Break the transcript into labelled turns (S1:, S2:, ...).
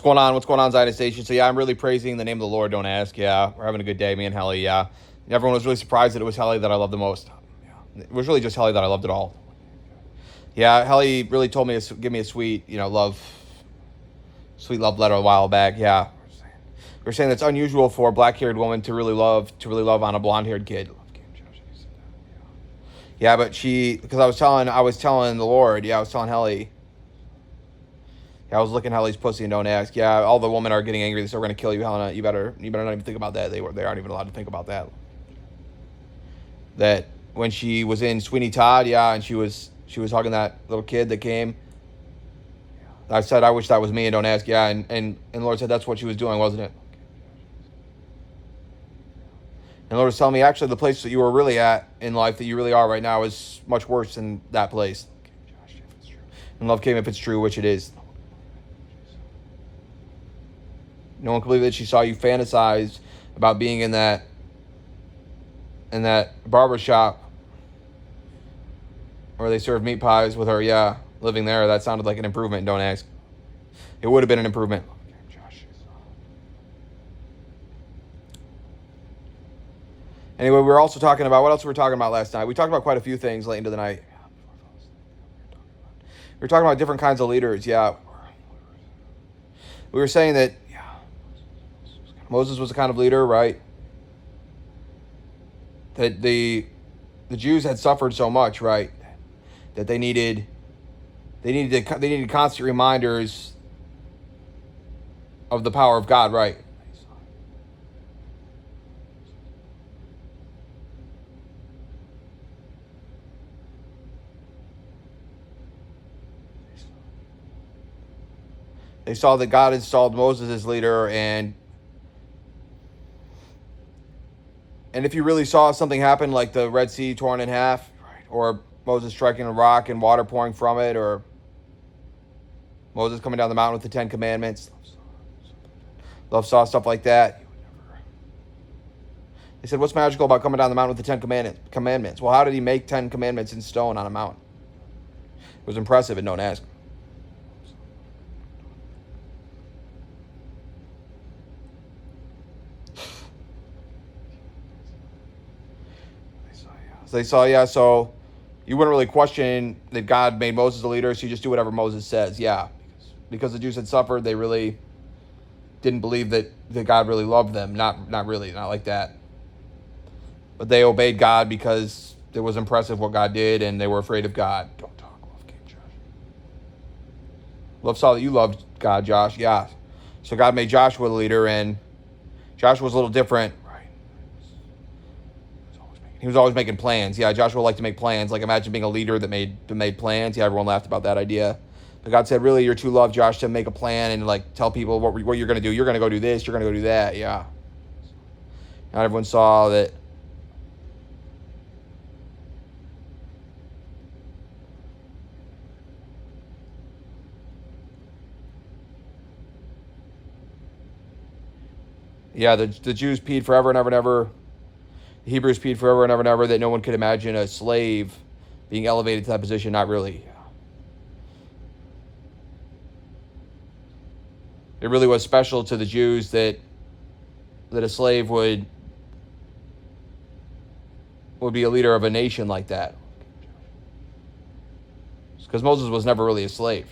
S1: going on? What's going on, Zion Station? So, yeah, I'm really praising the name of the Lord. Don't ask. Yeah, we're having a good day, me and Helly. Yeah. Everyone was really surprised that it was Helly that I loved the most. Yeah. It was really just Helly that I loved it all. Yeah, Helly really told me to give me a sweet, sweet love letter a while back. Yeah. We're saying it's unusual for a black-haired woman to really love on a blonde-haired kid. Yeah, but because I was telling the Lord, I was telling Helly. Yeah, I was looking at Helly's pussy and don't ask. Yeah, all the women are getting angry. They say, we're going to kill you, Helena. You better not even think about that. They aren't even allowed to think about that. That when she was in Sweeney Todd, and she was hugging that little kid that came. I said, I wish that was me and don't ask. Yeah, and the Lord said that's what she was doing, wasn't it? And the Lord was telling me, actually, the place that you were really at in life, that you really are right now, is much worse than that place. And love came if it's true, which it is. No one can believe that she saw you fantasize about being in that barber shop where they served meat pies with her. Yeah, living there. That sounded like an improvement. Don't ask. It would have been an improvement. Anyway, we were also talking about, what else were we talking about last night? We talked about quite a few things late into the night. We were talking about different kinds of leaders. Yeah. We were saying that Moses was the kind of leader, right? That the Jews had suffered so much, right? That they needed constant reminders of the power of God, right? They saw that God installed Moses as leader, and if you really saw something happen, like the Red Sea torn in half, or Moses striking a rock and water pouring from it, or Moses coming down the mountain with the 10 Commandments, Love saw stuff like that. They said, what's magical about coming down the mountain with the 10 Commandments? Well, how did he make 10 Commandments in stone on a mountain? It was impressive, and don't ask. So they saw, so you wouldn't really question that God made Moses a leader, so you just do whatever Moses says. Yeah, because the Jews had suffered, they really didn't believe that God really loved them. Not really, not like that. But they obeyed God because it was impressive what God did, and they were afraid of God. Don't talk, Love King Josh. Love saw that you loved God, Josh. Yeah. So God made Joshua the leader, and Joshua was a little different. He was always making plans. Yeah, Joshua liked to make plans. Like, imagine being a leader that made plans. Yeah, everyone laughed about that idea. But God said, really, you're too loved, Josh, to make a plan and, like, tell people what you're going to do. You're going to go do this. You're going to go do that. Yeah. Not everyone saw that. Yeah, the Jews peed forever and ever and ever. The Hebrews peed forever and ever and ever that no one could imagine a slave being elevated to that position. Not really. It really was special to the Jews that a slave would be a leader of a nation like that. Because Moses was never really a slave.